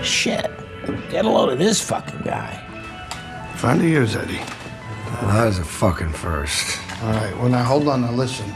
Shit. Get a load of this fucking guy. Friend of yours, Eddie. Well, that is a fucking first. All right, well, now hold on. Now listen.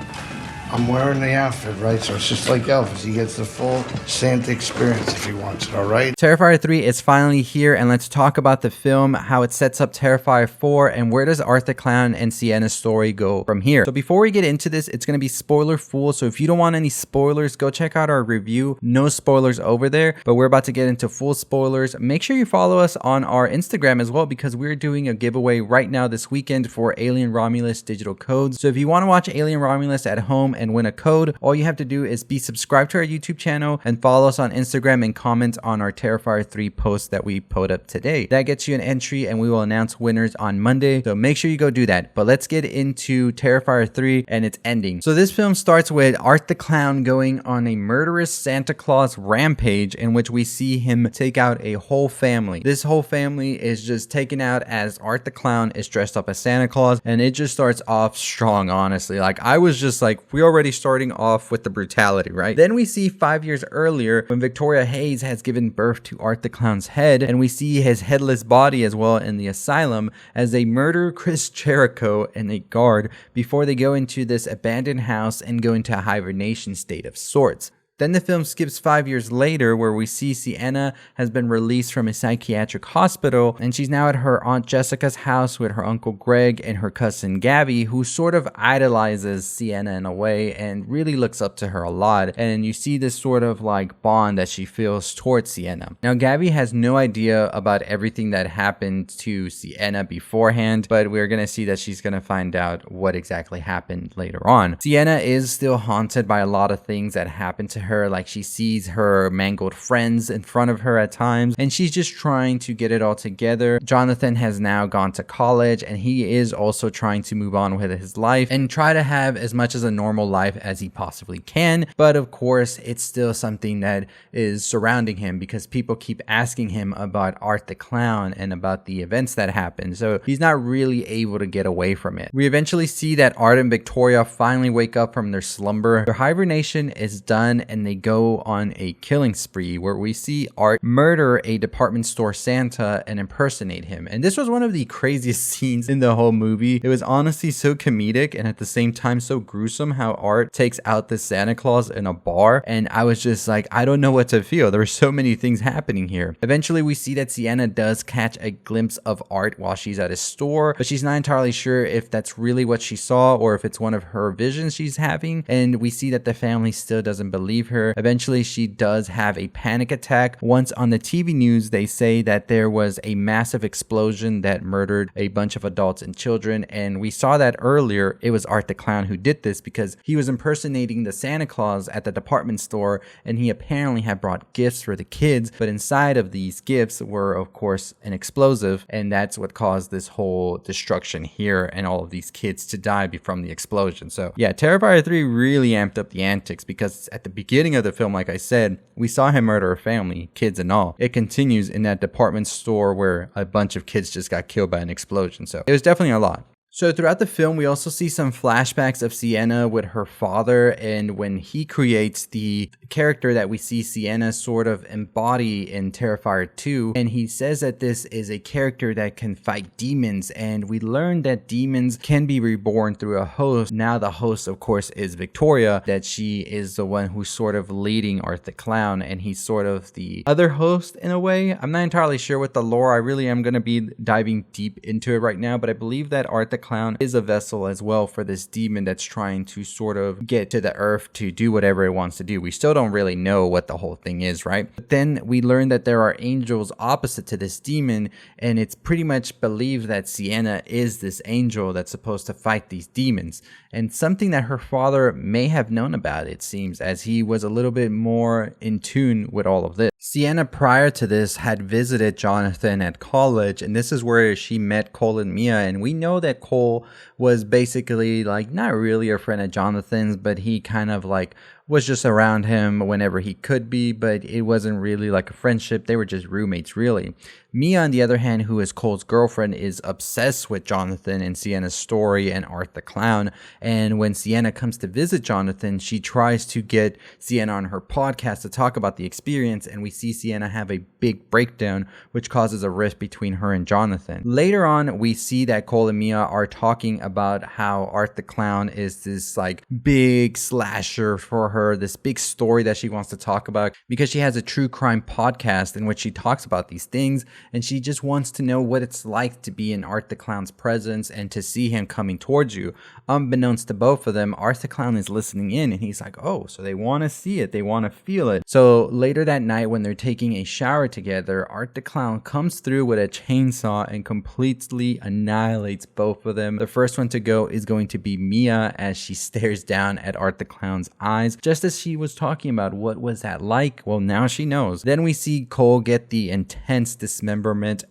I'm wearing the outfit, right? So it's just like Elvis. He gets the full Santa experience if he wants it, all right? Terrifier 3 is finally here, and let's talk about the film, how it sets up Terrifier 4, and where does Art the Clown and Sienna's story go from here. So before we get into this, it's going to be spoiler full, so if you don't want any spoilers, go check out our review. No spoilers over there, but we're about to get into full spoilers. Make sure you follow us on our Instagram as well, because we're doing a giveaway right now this weekend for Alien Romulus digital codes. So if you want to watch Alien Romulus at home and win a code, all you have to do is be subscribed to our YouTube channel and follow us on Instagram and comment on our Terrifier 3 post that we put up today. That gets you an entry, and we will announce winners on Monday, so make sure you go do that. But let's get into Terrifier 3 and its ending. So this film starts with Art the Clown going on a murderous Santa Claus rampage in which we see him take out a whole family. This whole family is just taken out as Art the Clown is dressed up as Santa Claus, and it just starts off strong, honestly. Like, I was just like, we already starting off with the brutality, right? Then we see 5 years earlier when Victoria Hayes has given birth to Art the Clown's head, and we see his headless body as well in the asylum as they murder Chris Jericho and a guard before they go into this abandoned house and go into a hibernation state of sorts. Then the film skips 5 years later, where we see Sienna has been released from a psychiatric hospital, and she's now at her Aunt Jessica's house with her Uncle Greg and her cousin Gabby, who sort of idolizes Sienna in a way and really looks up to her a lot. And you see this sort of like bond that she feels towards Sienna. Now, Gabby has no idea about everything that happened to Sienna beforehand, but we're gonna see that she's gonna find out what exactly happened later on. Sienna is still haunted by a lot of things that happened to her, like she sees her mangled friends in front of her at times, and she's just trying to get it all together. Jonathan has now gone to college, and he is also trying to move on with his life and try to have as much as a normal life as he possibly can, but of course it's still something that is surrounding him because people keep asking him about Art the Clown and about the events that happened, so he's not really able to get away from it. We eventually see that Art and Victoria finally wake up from their slumber. Their hibernation is done, and they go on a killing spree where we see Art murder a department store Santa and impersonate him. And this was one of the craziest scenes in the whole movie. It was honestly so comedic and at the same time so gruesome how Art takes out the Santa Claus in a bar, and I was just like, I don't know what to feel. There were so many things happening here. Eventually we see that Sienna does catch a glimpse of Art while she's at his store, but she's not entirely sure if that's really what she saw or if it's one of her visions she's having, and we see that the family still doesn't believe her. Eventually she does have a panic attack. Once on the TV news they say that there was a massive explosion that murdered a bunch of adults and children, and we saw that earlier. It was Art the Clown who did this because he was impersonating the Santa Claus at the department store, and he apparently had brought gifts for the kids, but inside of these gifts were of course an explosive, and that's what caused this whole destruction here and all of these kids to die from the explosion. So yeah, Terrifier 3 really amped up the antics because at the beginning of the film, like I said, we saw him murder a family, kids and all. It continues in that department store where a bunch of kids just got killed by an explosion. So it was definitely a lot. So throughout the film, we also see some flashbacks of Sienna with her father, and when he creates the character that we see Sienna sort of embody in Terrifier 2, and he says that this is a character that can fight demons, and we learn that demons can be reborn through a host. Now the host, of course, is Victoria, that she is the one who's sort of leading Art the Clown, and he's sort of the other host in a way. I'm not entirely sure what the lore, I really am going to be diving deep into it right now, but I believe that Art the Clown is a vessel as well for this demon that's trying to sort of get to the earth to do whatever it wants to do. We still don't really know what the whole thing is, right? But then we learn that there are angels opposite to this demon, and it's pretty much believed that Sienna is this angel that's supposed to fight these demons, and something that her father may have known about, it seems, as he was a little bit more in tune with all of this. Sienna prior to this had visited Jonathan at college, and this is where she met Cole and Mia, and we know that Cole was basically like not really a friend of Jonathan's, but he kind of like was just around him whenever he could be, but it wasn't really like a friendship. They were just roommates, really. Mia, on the other hand, who is Cole's girlfriend, is obsessed with Jonathan and Sienna's story and Art the Clown. And when Sienna comes to visit Jonathan, she tries to get Sienna on her podcast to talk about the experience. And we see Sienna have a big breakdown, which causes a rift between her and Jonathan. Later on, we see that Cole and Mia are talking about how Art the Clown is this like big slasher for her, this big story that she wants to talk about because she has a true crime podcast in which she talks about these things. And she just wants to know what it's like to be in Art the Clown's presence and to see him coming towards you. Unbeknownst to both of them, Art the Clown is listening in and he's like, oh, so they want to see it. They want to feel it. So later that night when they're taking a shower together, Art the Clown comes through with a chainsaw and completely annihilates both of them. The first one to go is going to be Mia as she stares down at Art the Clown's eyes, just as she was talking about what was that like. Well, now she knows. Then we see Cole get the intense dismemberment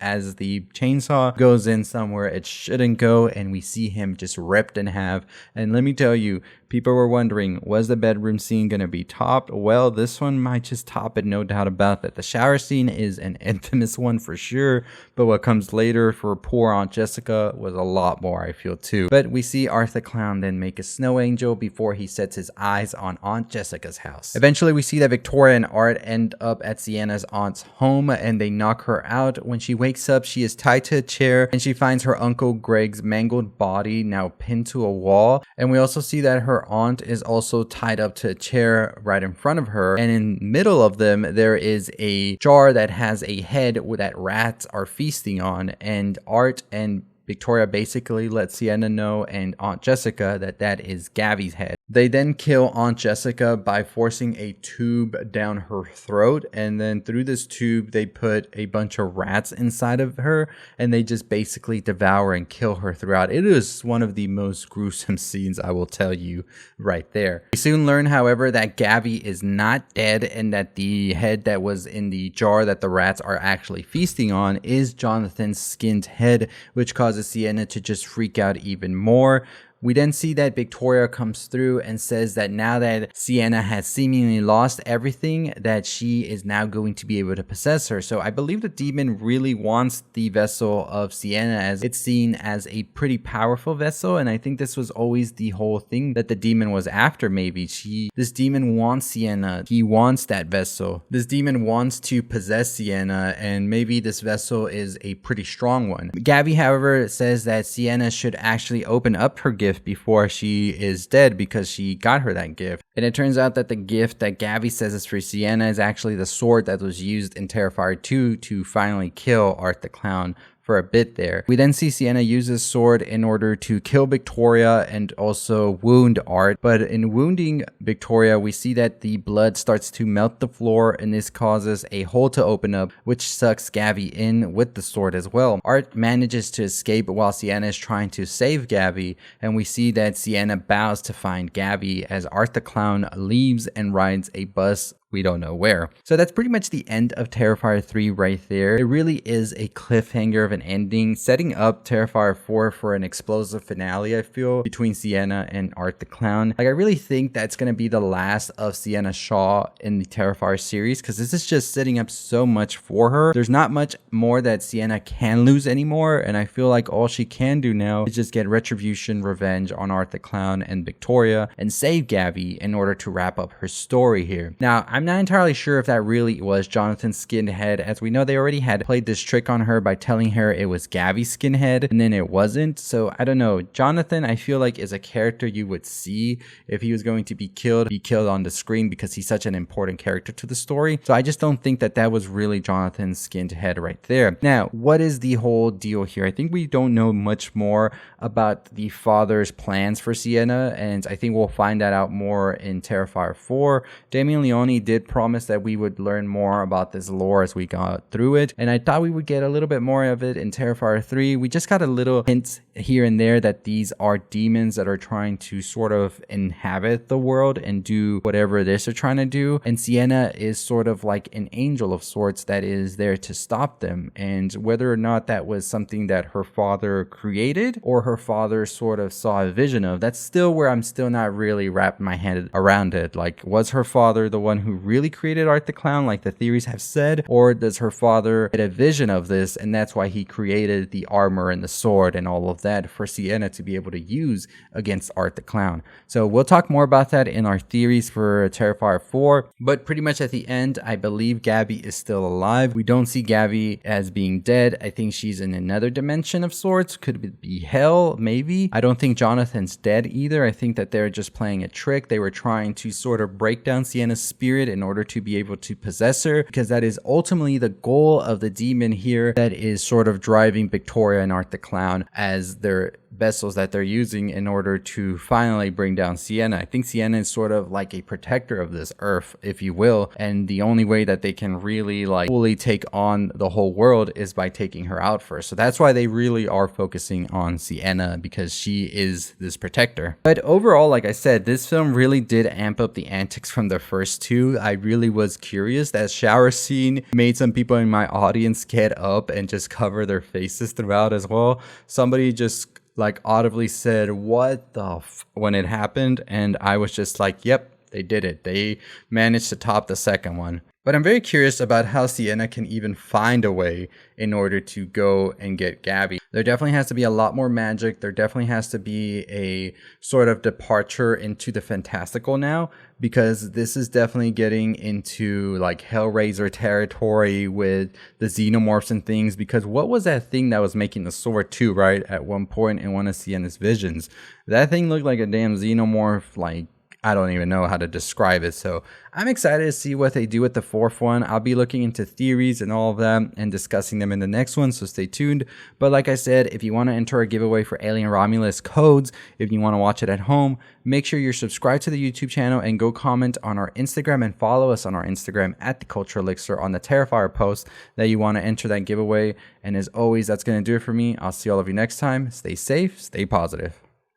as the chainsaw goes in somewhere it shouldn't go, and we see him just ripped in half. And let me tell you, people were wondering, was the bedroom scene going to be topped? Well, this one might just top it, no doubt about that. The shower scene is an infamous one for sure, but what comes later for poor Aunt Jessica was a lot more, I feel, too. But we see Art the Clown then make a snow angel before he sets his eyes on Aunt Jessica's house. Eventually, we see that Victoria and Art end up at Sienna's aunt's home, and they knock her out. When she wakes up, she is tied to a chair, and she finds her Uncle Greg's mangled body now pinned to a wall. And we also see that her aunt is also tied up to a chair right in front of her, and in the middle of them there is a jar that has a head that rats are feasting on, and Art and Victoria basically let Sienna know and Aunt Jessica that that is Gavy's head. They then kill Aunt Jessica by forcing a tube down her throat, and then through this tube they put a bunch of rats inside of her, and they just basically devour and kill her throughout. It is one of the most gruesome scenes, I will tell you right there. We soon learn, however, that Gavy is not dead, and that the head that was in the jar that the rats are actually feasting on is Jonathan's skinned head, which causes Sienna to just freak out even more. We then see that Victoria comes through and says that now that Sienna has seemingly lost everything, that she is now going to be able to possess her. So I believe the demon really wants the vessel of Sienna, as it's seen as a pretty powerful vessel. And I think this was always the whole thing that the demon was after. Maybe this demon wants Sienna. He wants that vessel. This demon wants to possess Sienna, and maybe this vessel is a pretty strong one. Gavy, however, says that Sienna should actually open up her gift before she is dead because she got her that gift. And it turns out that the gift that Gavy says is for Sienna is actually the sword that was used in Terrifier 2 to finally kill Art the Clown for a bit there. We then see Sienna use this sword in order to kill Victoria and also wound Art. But in wounding Victoria, we see that the blood starts to melt the floor, and this causes a hole to open up, which sucks Gavy in with the sword as well. Art manages to escape while Sienna is trying to save Gavy, and we see that Sienna bows to find Gavy as Art the Clown leaves and rides a bus. We don't know where. So that's pretty much the end of Terrifier 3 right there. It really is a cliffhanger of an ending, setting up Terrifier 4 for an explosive finale, I feel, between Sienna and Art the Clown. Like, I really think that's going to be the last of Sienna Shaw in the Terrifier series, because this is just setting up so much for her. There's not much more that Sienna can lose anymore, and I feel like all she can do now is just get retribution, revenge on Art the Clown and Victoria, and save Gavy in order to wrap up her story here. Now, I'm not entirely sure if that really was Jonathan's skinned head, as we know they already had played this trick on her by telling her it was Gavy's skin head, and then it wasn't. So I don't know. Jonathan, I feel like, is a character you would see if he was going to be killed on the screen, because he's such an important character to the story. So I just don't think that that was really Jonathan's skinned head right there. Now, what is the whole deal here? I think we don't know much more about the father's plans for Sienna, and I think we'll find that out more in Terrifier 4. Damien Leone did did promise that we would learn more about this lore as we got through it, and I thought we would get a little bit more of it in Terrifier 3. We just got a little hints here and there that these are demons that are trying to sort of inhabit the world and do whatever it is they're trying to do, and Sienna is sort of like an angel of sorts that is there to stop them. And whether or not that was something that her father created or her father sort of saw a vision of, that's still where I'm still not really wrapping my head around it. Like, was her father the one who really created Art the Clown, like the theories have said, or does her father get a vision of this and that's why he created the armor and the sword and all of that for Sienna to be able to use against Art the Clown? So we'll talk more about that in our theories for Terrifier 4, but pretty much at the end, I believe Gabby is still alive. We don't see Gabby as being dead. I think she's in another dimension of sorts. Could it be hell? Maybe. I don't think Jonathan's dead either. I think that they're just playing a trick. They were trying to sort of break down Sienna's spirit in order to be able to possess her, because that is ultimately the goal of the demon here that is sort of driving Victoria and Art the Clown as their vessels that they're using in order to finally bring down Sienna. I think Sienna is sort of like a protector of this earth, if you will, and the only way that they can really like fully take on the whole world is by taking her out first. So that's why they really are focusing on Sienna, because she is this protector. But overall, like I said, this film really did amp up the antics from the first two. I really was curious. That shower scene made some people in my audience get up and just cover their faces throughout as well. Somebody just like audibly said, "What the f," when it happened, and I was just like, yep, they did it. They managed to top the second one. But I'm very curious about how Sienna can even find a way in order to go and get Gabby. There definitely has to be a lot more magic. There definitely has to be a sort of departure into the fantastical now, because this is definitely getting into like Hellraiser territory with the xenomorphs and things. Because what was that thing that was making the sword too, right? At one point in one of Sienna's visions, that thing looked like a damn xenomorph. Like, I don't even know how to describe it. So I'm excited to see what they do with the fourth one. I'll be looking into theories and all of them and discussing them in the next one, so stay tuned. But like I said, if you want to enter a giveaway for Alien Romulus codes, if you want to watch it at home, make sure you're subscribed to the YouTube channel and go comment on our Instagram and follow us on our Instagram at The Culture Elixir on the Terrifier post that you want to enter that giveaway. And as always, that's going to do it for me. I'll see all of you next time. Stay safe, stay positive.